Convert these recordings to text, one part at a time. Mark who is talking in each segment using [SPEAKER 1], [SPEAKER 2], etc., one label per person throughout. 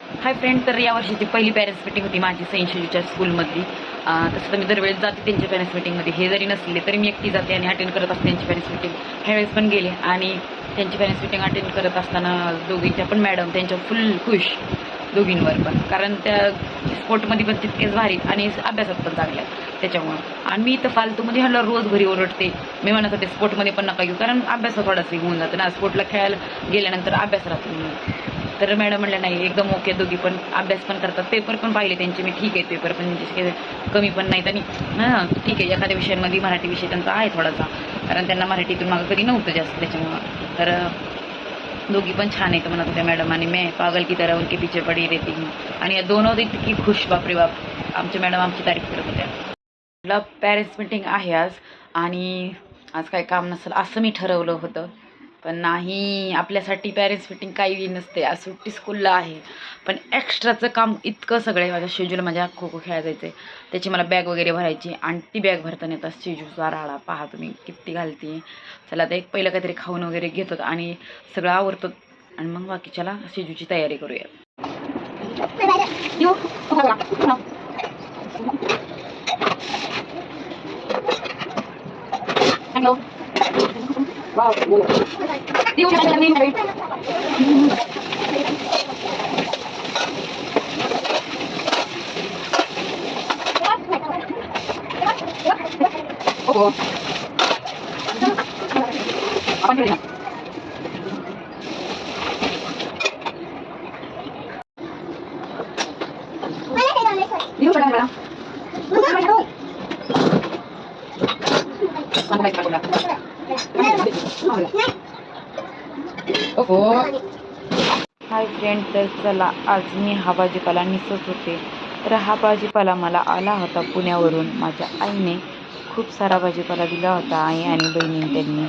[SPEAKER 1] Hi friend, तर या वर्षीची पहिली पॅरेंट्स मीटिंग होती माझी सैनशिवच्या स्कूलमधली. तसं तर मी दरवेळेस जाते त्यांच्या पॅरेंट्स मीटिंगमध्ये. हे जरी नसले तरी मी एकटी जाते आणि अटेंड करत असते त्यांची पॅरेंट्स मीटिंग. ह्यावेळेस पण गेले आणि त्यांची पॅरेंट्स मीटिंग अटेंड करत असताना दोघींच्या पण मॅडम त्यांच्या फुल खुश, दोघींवर पण. कारण त्या स्पोर्टमध्ये पण तितकेच भारी आणि अभ्यासात पण चांगल्या त्याच्यामुळं. आणि मी इथं फालतूमध्ये ह्याला रोज घरी ओरडते. मी म्हणत होते स्पोर्टमध्ये पण नका घेऊ, कारण अभ्यासात थोडासा होऊन जातं ना, स्पोर्टला खेळायला गेल्यानंतर अभ्यास राहतो म्हणून. तर मॅडम म्हणलं नाही, एकदम ओके, दोघी पण अभ्यास पण करतात. पेपर पण पाहिले त्यांचे मी, ठीक आहे, पेपर पण म्हणजे कमी पण नाहीत. आणि हां ठीक आहे, एखाद्या विषयांमध्ये मराठी विषय त्यांचा आहे थोडासा, कारण त्यांना मराठीतून मागं कधी नव्हतं जास्त त्याच्यामुळं. तर दोघी पण छान आहेत म्हणत होत्या मॅडम. आणि मैं पागल की तरह उनके पीछे पडी रहती हूँ. आणि या दोनों इतकी खुश, बापरे बाप, आमच्या मॅडम आमची तारीफ करत होत्या. मला पॅरेंट्स मीटिंग आहे आज, आणि आज काही काम नसेल असं मी ठरवलं होतं, पण नाही. आपल्यासाठी पॅरेंट्स मीटिंग काही नसते. आज सुट्टी स्कूलला आहे, पण एक्स्ट्राचं काम इतकं सगळं आहे. माझ्या शेड्यूल, माझ्या खो खो खेळायला जायचं आहे, त्याची मला बॅग वगैरे भरायची. आणि ती बॅग भरताना येतात शेजूचा राडा पहा तुम्ही किती घालते. चला आता एक पहिलं काहीतरी खाऊन वगैरे घेतो आणि सगळं आवरतो, आणि मग बाकीच्याला शेजूची तयारी करूया. हॅलो, हाय फ्रेंड, तर चला आज मी हा भाजीपाला निसत होते. तर हा भाजीपाला मला आला होता पुण्यावरून. माझ्या आईने खूप सारा भाजीपाला दिला होता, आई आणि बहिणीने त्यांनी.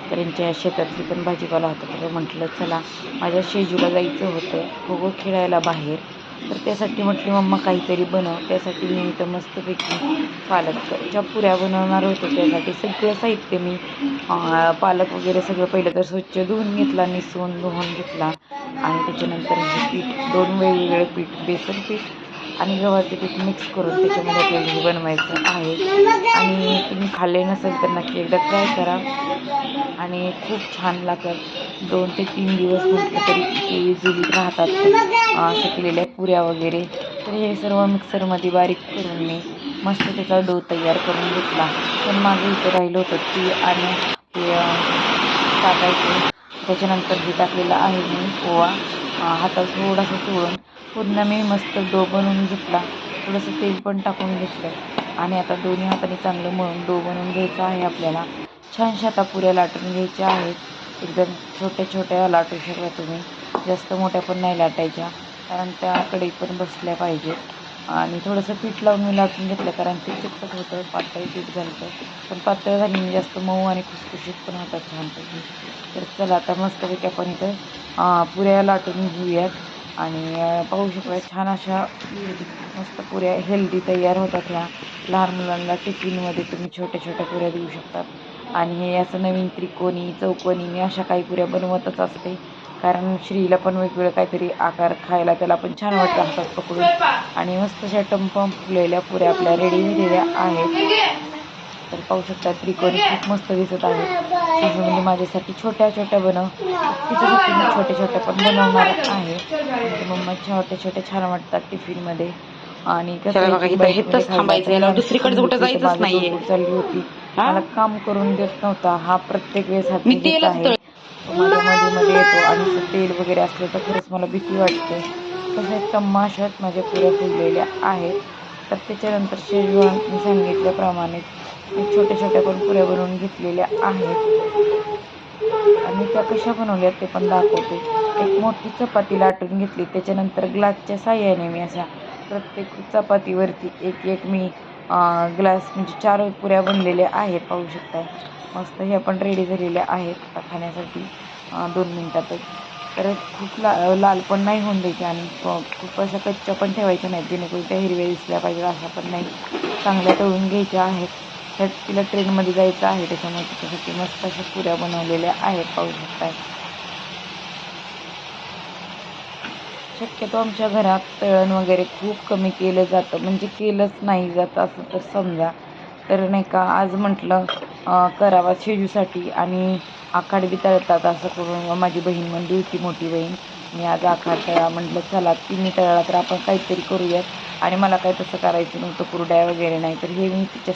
[SPEAKER 1] तर त्यांच्या शेतातली पण भाजीपाला होता. तर म्हटलं चला, माझ्या शेजूला जायचं होतं खो खो खेळायला बाहेर. तर त्यासाठी म्हटली मम्मा काहीतरी बनव. त्यासाठी मी इथं मस्तपैकी पालकच्या पुऱ्या बनवणार होते. त्यासाठी सगळं साहित्य मी पालक वगैरे सगळं पहिलं तर स्वच्छ धुवून घेतला, निसून धुवून घेतला. आणि त्याच्यानंतर हे पीठ, दोन वेगवेगळे पीठ, बेसन पीठ आणि गव्हाचे पीठ मिक्स करून त्याच्यामध्ये आपल्याला बनवायचं आहे. आणि तुम्ही खाल्ले नसेल तर नक्की एकदा ट्राय करा, आणि खूप छान लागतात. 2 ते 3 दिवस म्हटलं तरी ते जुलीत राहतात शेकलेल्या पुऱ्या वगैरे. तर हे सर्व मिक्सरमध्ये बारीक करून मी मस्त त्याचा डो तयार करून घेतला. पण माझं इथं राहिलं होतं ती आणि ते टाकायचं. त्याच्यानंतर हे टाकलेलं आहे मी ओवा, हातात थोडासा चोळून पूर्ण मी मस्त डो बनवून घेतला. थोडंसं तेल पण टाकून घेतलं आणि आता दोन्ही हाताने चांगलं मळून डो बनवून घ्यायचा आहे आपल्याला. छानशा आता पुऱ्या लाटून घ्यायच्या आहेत. एकदम छोट्या छोट्या लाटू शकता तुम्ही, जास्त मोठ्या पण नाही लाटायच्या, कारण त्याकडे पण बसल्या पाहिजेत. आणि थोडंसं पीठ लावून मी लाटून घेतलं, कारण ते चिकट होतं, पातळ पीठ झालं होतं. पण पातळ झाली जास्त मऊ आणि खुसखुशीत पण होतात छानपैकी. तर चला आता मस्तपैकी आपण इथं पुऱ्या लाटून घेऊयात. आणि पाहू शकता छान अशा मस्त पुऱ्या हेल्दी तयार होतात. ह्या लहान मुलांना टिफिनमध्ये तुम्ही छोट्या छोट्या पुऱ्या देऊ शकतात. आणि हे असं नवीन त्रिकोणी, चौकोनी मी अशा काही पुऱ्या बनवतच असते, कारण श्रीला पण वेगवेगळं काहीतरी आकार खायला त्याला पण छान वाटतं हातात पकडून. आणि मस्त अशा टम्पम फुगलेल्या पुऱ्या आपल्या रेडी झालेल्या आहेत. तर पाहू शकता त्रिकोणी खूप मस्त दिसत आहेत. शिजू म्हणजे माझ्यासाठी छोट्या छोट्या बनव, तिच्यासाठी मी छोट्या छोट्या पण बनवणार आहे. मम्मा छोट्या छोट्या छान वाटतात टिफिनमध्ये. आणि कसं आहे की बाईकमध्ये खायला तर छान टिफिन होती. तर माझं डोकं चालली होती, मला काम करून देत नव्हता हा. प्रत्येक वेळेस हाच हेच आहे, तो माझ्या मध्ये मध्ये येतो. आणि असं तेल वगैरे असलं तर खरंच मला भीती वाटते. तसे तमाशात माझ्या पुऱ्या फुगलेल्या आहेत. तर त्याच्यानंतर शेजवान मी सांगितल्याप्रमाणे मी छोट्या छोट्या पण पुऱ्या बनवून घेतलेल्या आहेत. आणि त्या कशा बनवल्यात ते पण दाखवते. एक मोठी चपाती लाटून घेतली, त्याच्यानंतर ग्लासच्या साह्याने मी अशा प्रत्येक चपातीवरती एक एक मी ग्लास म्हणजे 4 पुऱ्या बनलेल्या आहेत. पाहू शकताय मस्त. ह्या पण रेडी झालेल्या आहेत आता खाण्यासाठी 2 मिनिटातच. तर खूप लाल पण नाही होऊन द्यायच्या आणि खूप अशा कच्च्या पण ठेवायच्या नाहीत, जेणेकरून त्या हिरव्या दिसल्या पाहिजे अशा पण नाही, चांगल्या तळून घ्यायच्या आहेत. तर तिला ट्रेनमध्ये जायचं आहे, त्याच्यामुळे तिच्यासाठी मस्त अशा पुऱ्या बनवलेल्या आहेत. पाहू शकताय शक्यतो आमच्या घरात तळण वगैरे खूप कमी केलं जातं, म्हणजे केलंच नाही जात असं तर समजा. तर नाही का आज म्हटलं करावा शेजूसाठी, आणि आखाड बी तळतात असं करून माझी बहीण म्हणली होती, मोठी बहीण, मी आज आखाड तळा. म्हटलं चला, तिने तळला तर आपण काहीतरी करूयात. आणि मला काही तसं करायचं नव्हतं, कुरड्या वगैरे नाही, तर हे मी तिच्या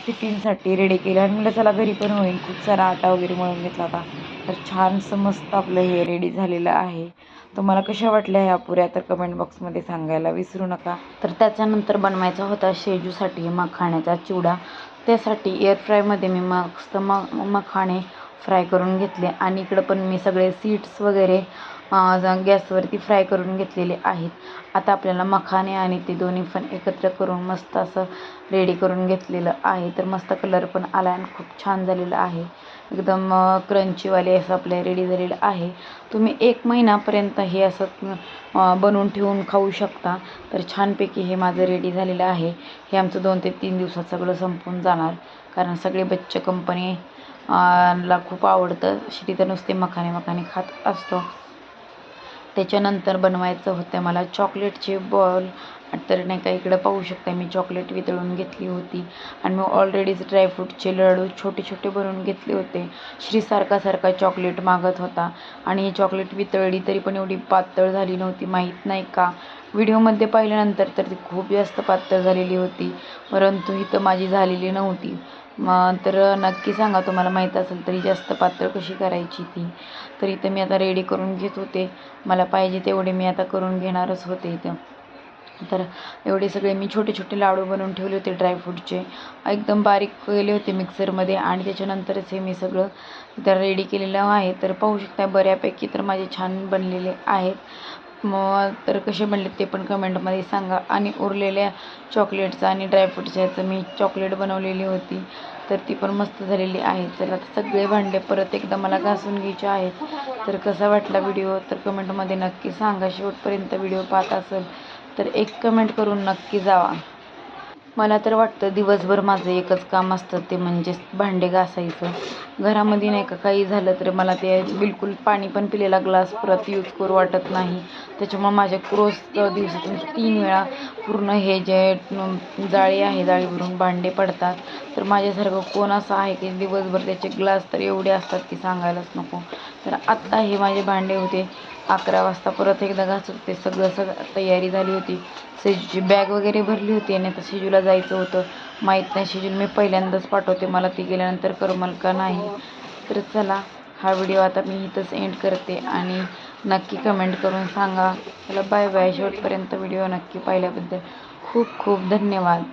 [SPEAKER 1] टिफिनसाठी रेडी केलं. आणि म्हटलं चला घरी पण होईल, खूप सारा आटा वगैरे मळून घेतला होता. तर छानसं मस्त आपलं हे रेडी झालेलं आहे. तुम्हाला कशा वाटल्या ह्या पुऱ्या तर कमेंट बॉक्समध्ये सांगायला विसरू नका. तर त्याच्यानंतर बनवायचा होता शेजूसाठी मखाण्याचा चिवडा. त्यासाठी एअर फ्रायमध्ये मी मस्त मखाणे फ्राय करून घेतले, आणि इकडं पण मी सगळे सीड्स वगैरे गॅसवरती फ्राय करून घेतलेले आहेत. आता आपल्याला मखाणे आणि ते दोन्ही पण एकत्र करून मस्त असं रेडी करून घेतलेलं आहे. तर मस्त कलर पण आला आणि खूप छान झालेलं आहे, एकदम क्रंचीवाले असं आपलं रेडी झालेलं आहे. तुम्ही 1 महिन्यापर्यंत हे असं बनवून ठेवून खाऊ शकता. तर छानपैकी हे माझं रेडी झालेलं आहे. हे आमचं 2 ते 3 दिवसात सगळं संपून जाणार, कारण सगळे बच्चे कंपनी ला खूप आवडतं. श्री तर नुसते मखाणे खात असतो. त्याच्यानंतर बनवायचं होतं मला चॉकलेटचे बॉल. तर नाही का इकडं पाहू शकता, मी चॉकलेट वितळून घेतली होती, आणि मी ऑलरेडीच ड्रायफ्रूटचे लाडू छोटे छोटे बनवून घेतले होते. श्री सारखा चॉकलेट मागत होता, आणि ही चॉकलेट वितळली तरी पण एवढी पातळ झाली नव्हती, माहीत नाही का. व्हिडिओमध्ये पाहिल्यानंतर तर ती खूप जास्त पातळ झालेली होती, परंतु ही तर माझी झालेली नव्हती. तर नक्की सांगा, तुम्हाला माहीत असेल तरी जास्त पातळ कशी करायची ती. तर इथं मी आता रेडी करून घेत होते, मला पाहिजे तेवढे मी आता करून घेणारच होते इथं. तर एवढे सगळे मी छोटे छोटे लाडू बनवून ठेवले होते ड्रायफ्रूटचे, एकदम बारीक केले होते मिक्सरमध्ये, आणि त्याच्यानंतरच हे मी सगळं इथं रेडी केलेलं आहे. तर पाहू शकता बऱ्यापैकी तर माझे छान बनलेले आहेत. मग तर कसे बनले ते पण कमेंटमध्ये सांगा. आणि उरलेल्या चॉकलेटचं आणि ड्रायफ्रूटच्या ह्याचं मी चॉकलेट बनवलेली होती, तर ती पण मस्त झालेली आहे. चला सगळे भांडे परत एकदा मला घासून घ्यायचे आहेत. तर कसा वाटला व्हिडिओ तर कमेंटमध्ये नक्की सांगा. शेवटपर्यंत व्हिडिओ पाहत असेल तर एक कमेंट करून नक्की जावा. मला तर वाटतं दिवसभर माझं एकच काम असतं, ते म्हणजे भांडे घासायचं. घरामध्ये नाही का काही झालं तर मला ते बिलकुल पाणी पण पिलेला ग्लास परत यूज करू वाटत नाही. त्याच्यामुळे माझ्या रोज दिवसातून 3 वेळा पूर्ण हे जे जाळी आहे, जाळीवरून भांडे पडतात. तर माझ्यासारखं कोण असं आहे की दिवसभर त्याचे ग्लास तर एवढे असतात की सांगायलाच नको. तर आत्ता हे माझे भांडे होते, 11 वाजता परत एकदा घासत होते. सगळं तयारी झाली होती. सेजूची बॅग वगैरे भरली होती, आणि आता सेजूला जायचं होतं. माहीत नाही सेजूला मी पहिल्यांदाच पाठवते, मला ती गेल्यानंतर करमल का नाही. तर चला, हा व्हिडिओ आता मी इथंच एंड करते, आणि नक्की कमेंट करून सांगा. चला बाय बाय. शेवटपर्यंत व्हिडिओ नक्की पाहिल्याबद्दल खूप खूप धन्यवाद.